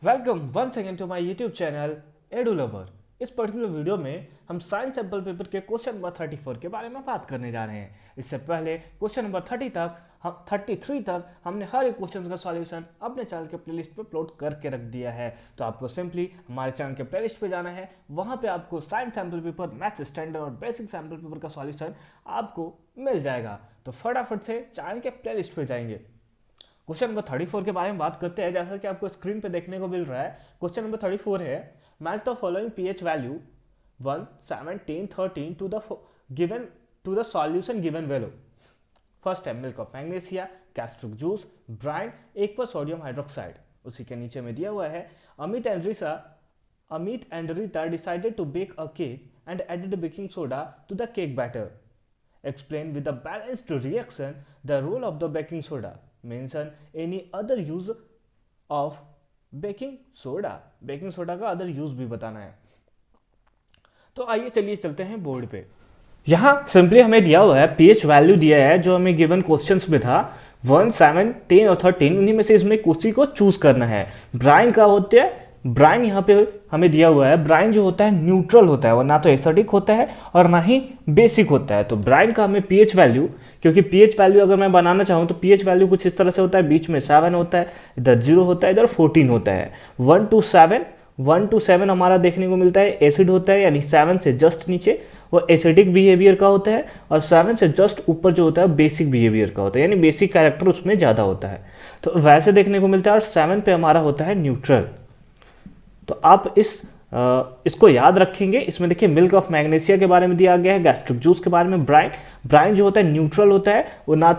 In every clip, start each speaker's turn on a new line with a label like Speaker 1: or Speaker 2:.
Speaker 1: Welcome one second to my YouTube channel EduLover। इस particular video में हम science sample paper के question number 34 के बारे में बात करने जा रहे हैं। इससे पहले क्वेश्चन नंबर 33 तक हमने हर एक क्वेश्चन का सॉल्यूशन अपने चैनल के प्लेलिस्ट पे अपलोड करके रख दिया है। तो आपको सिंपली हमारे चैनल के प्लेलिस्ट पे जाना है, वहाँ पे आपको science sample paper, maths standard और बेसिक सैम्पल पेपर का सॉल्यूशन आपको मिल जाएगा। तो फटाफट से चैनल के प्लेलिस्ट पे जाएंगे। क्वेश्चन नंबर 34 के बारे में बात करते हैं। जैसा कि आपको स्क्रीन पे देखने को मिल रहा है, क्वेश्चन नंबर 34 है match the following pH value 1, 7, 10, 13 to the solution given below. First है milk of magnesia, gastric juice, brine, एक पर सोडियम हाइड्रोक्साइड। उसी के नीचे में दिया हुआ है Amit and Rita decided to bake a cake and added baking soda to the cake batter. Explain with a balanced reaction the role of the baking soda. Mention any other use of baking soda. Baking soda का other use भी बताना है। तो आइए चलिए चलते हैं board पे। यहाँ सिंपली हमें दिया हुआ है पीएच वैल्यू दिया है जो हमें गिवन क्वेश्चंस में था 1, 7, 10 और 13। उन्हीं में से इसमें किसी को चूज करना है। ब्राइन का होता है, ब्राइन यहाँ पे हमें दिया हुआ है। ब्राइन जो होता है न्यूट्रल होता है, वो ना तो एसिडिक होता है और ना ही बेसिक होता है। तो ब्राइन का हमें पीएच वैल्यू, क्योंकि पीएच वैल्यू अगर मैं बनाना चाहूँ तो पीएच वैल्यू कुछ इस तरह से होता है, बीच में 7 होता है, इधर 0 होता है, इधर 14 होता है। 1 to 7 हमारा देखने को मिलता है एसिड होता है, यानी 7 से जस्ट नीचे वो एसिडिक बिहेवियर का होता है, और 7 से जस्ट ऊपर जो होता है बेसिक बिहेवियर का होता है, यानी बेसिक कैरेक्टर उसमें ज़्यादा होता है। तो वैसे देखने को मिलता है। और 7 पे हमारा होता है न्यूट्रल। तो आप इसको याद रखेंगे। इसमें देखिए मिल्क ऑफ मैग्नेशिया के बारे में दिया गया है, गैस्ट्रिक जूस के बारे में, ब्राइन जो होता है न्यूट्रल होता है, वो ना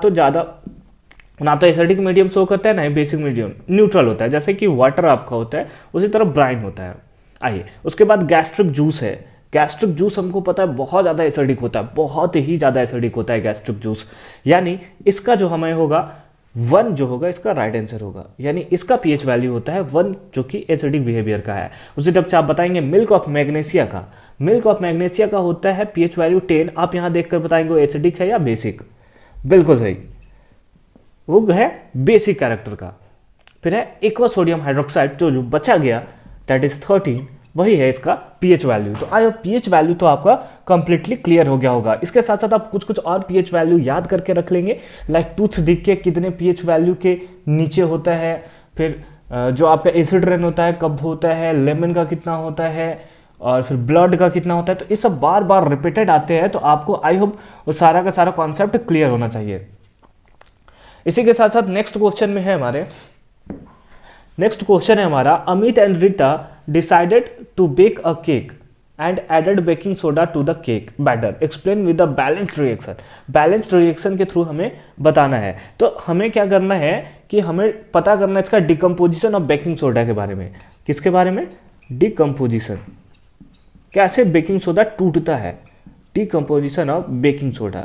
Speaker 1: तो एसिडिक मीडियम शो करता है, ना ही बेसिक मीडियम, न्यूट्रल होता है, जैसे कि वाटर आपका होता है उसी तरह ब्राइन होता है। आइए उसके बाद गैस्ट्रिक जूस है। गैस्ट्रिक जूस हमको पता है बहुत ज़्यादा एसिडिक होता है, बहुत ही ज़्यादा एसिडिक होता है गैस्ट्रिक जूस, यानी इसका जो हमें होगा 1 जो होगा इसका राइट आंसर होगा, यानी इसका पीएच वैल्यू होता है 1 जो कि एसिडिक बिहेवियर का है। उसी टाइप से आप बताएंगे मिल्क ऑफ मैग्नेशिया का होता है पीएच वैल्यू 10। आप यहां देखकर बताएंगे वो एसिडिक है या बेसिक। बिल्कुल सही, वो है बेसिक कैरेक्टर का। फिर है एक्वा सोडियम हाइड्रोक्साइड, जो बचा गया दैट इज 13, वही है इसका पीएच वैल्यू। तो आई पीएच वैल्यू तो आपका कंप्लीटली क्लियर हो गया होगा। इसके साथ साथ आप कुछ और पीएच वैल्यू याद करके रख लेंगे, लाइक टूथ डिक के कितने पीएच वैल्यू के नीचे होता है, फिर जो आपका एसिड रेन होता है कब होता है, लेमन का कितना होता है, और फिर ब्लड का कितना होता है। तो ये सब बार बार रिपीटेड आते हैं, तो आपको आई होप वो सारा का सारा कॉन्सेप्ट क्लियर होना चाहिए। इसी के साथ साथ नेक्स्ट क्वेश्चन है हमारा Amit and Rita decided to bake a cake and added baking soda to the cake batter. Explain with the balanced reaction. Balanced reaction के थ्रू हमें बताना है। तो हमें क्या करना है कि हमें पता करना है इसका डिकम्पोजिशन ऑफ बेकिंग सोडा के बारे में। किसके बारे में? डिकम्पोजिशन, कैसे बेकिंग सोडा टूटता है। Decomposition of baking soda.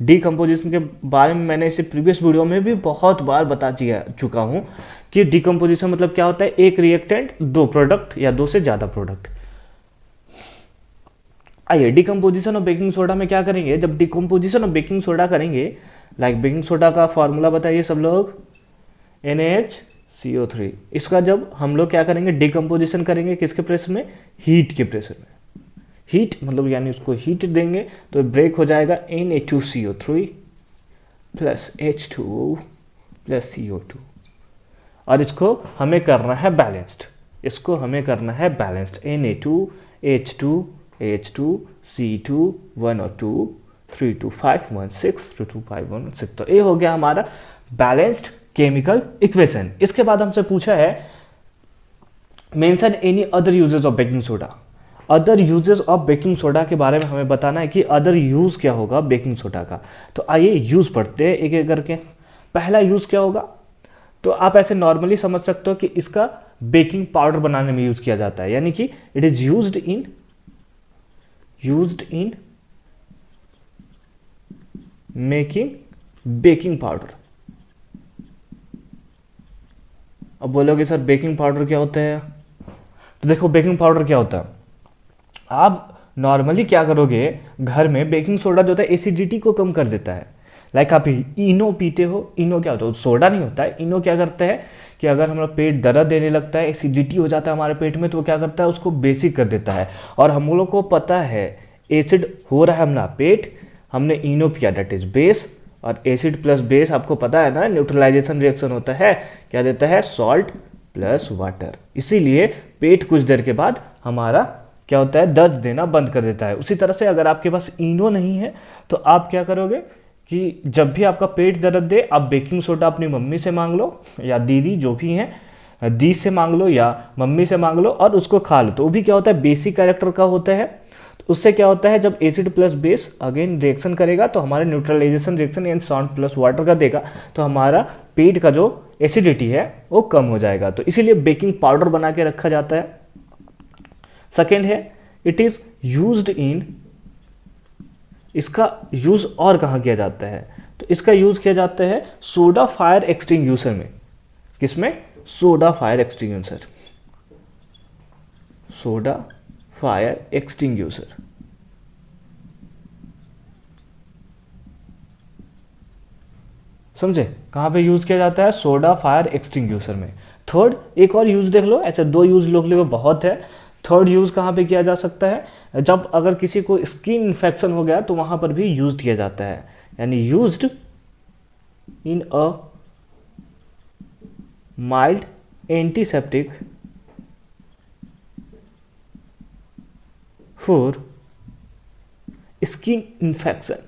Speaker 1: Decomposition के बारे में मैंने इसे प्रीवियस वीडियो में भी बहुत बार बता चुका हूँ कि डिकम्पोजिशन मतलब क्या होता है, एक रिएक्टेंट 2 प्रोडक्ट या 2 से ज़्यादा प्रोडक्ट। आइए डिकम्पोजिशन ऑफ बेकिंग सोडा में क्या करेंगे। जब डिकम्पोजिशन ऑफ बेकिंग सोडा करेंगे, लाइक बेकिंग सोडा का फॉर्मूला बताइए सब लोग, NaHCO3। इसका जब हम लोग क्या करेंगे, डिकम्पोजिशन करेंगे किसके प्रेशर में? हीट के प्रेशर में। हीट मतलब यानी उसको हीट देंगे तो ब्रेक हो जाएगा Na2CO3 plus H2O plus CO2। और इसको हमें करना है बैलेंस्ड, Na2 H2 C2 1 और 2 3 2 5 1 6 2 2 5 1 6। तो ये हो गया हमारा बैलेंस्ड केमिकल इक्वेशन। इसके बाद हमसे पूछा है mention any other uses of baking soda. Other uses of baking soda के बारे में हमें बताना है कि अदर यूज क्या होगा बेकिंग सोडा का। तो आइए यूज पढ़ते हैं एक एक करके। पहला यूज क्या होगा, तो आप ऐसे नॉर्मली समझ सकते हो कि इसका बेकिंग पाउडर बनाने में यूज किया जाता है, यानी कि it is used in making baking powder. अब बोलोगे सर बेकिंग पाउडर क्या होता है? तो देखो बेकिंग पाउडर क्या होता है, आप नॉर्मली क्या करोगे घर में, बेकिंग सोडा जो होता है एसिडिटी को कम कर देता है। लाइक आप इनो पीते हो, इनो क्या होता है? सोडा नहीं होता है। इनो क्या करता है कि अगर हमारा पेट दर्द देने लगता है, एसिडिटी हो जाता है हमारे पेट में, तो वो क्या करता है, उसको बेसिक कर देता है। और हम लोग को पता है एसिड हो रहा है हमारा पेट, हमने इनो पिया, दैट इज बेस, और एसिड प्लस बेस आपको पता है ना, न्यूट्रलाइजेशन रिएक्शन होता है, क्या देता है, सॉल्ट प्लस वाटर। इसीलिए पेट कुछ देर के बाद हमारा क्या होता है, दर्द देना बंद कर देता है। उसी तरह से अगर आपके पास इनो नहीं है तो आप क्या करोगे कि जब भी आपका पेट दर्द दे, आप बेकिंग सोडा अपनी मम्मी से मांग लो या दीदी जो भी हैं, दी से मांग लो या मम्मी से मांग लो और उसको खा लो। तो वो भी क्या होता है, बेसिक कैरेक्टर का होता है। तो उससे क्या होता है, जब acid plus base again reaction करेगा तो हमारे neutralization reaction and salt plus water का देगा, तो हमारा पेट का जो एसिडिटी है वो कम हो जाएगा। तो इसीलिए बेकिंग पाउडर बना के रखा जाता है। सेकेंड है, इट इज यूज्ड इन, इसका यूज और कहाँ किया जाता है, तो इसका यूज किया जाता है सोडा फायर एक्सटिंग्यूशर में। किसमें, soda fire extinguisher, soda fire extinguisher. समझे, कहाँ पे यूज किया जाता है, सोडा फायर एक्सटिंग्यूशर में। थर्ड, एक और यूज देख लो, ऐसे 2 यूज लोग लिए बहुत है। थर्ड यूज कहाँ पे किया जा सकता है, जब अगर किसी को स्किन इन्फेक्शन हो गया तो वहां पर भी यूज किया जाता है, यानी used in a mild antiseptic for skin infection.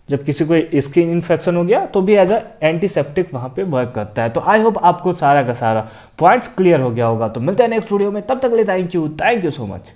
Speaker 1: जब किसी को स्किन इन्फेक्शन हो गया तो भी एज अ एंटीसेप्टिक वहां पे वर्क करता है। तो आई होप आपको सारा का सारा पॉइंट्स क्लियर हो गया होगा। तो मिलते हैं नेक्स्ट वीडियो में, तब तक के लिए थैंक यू सो मच।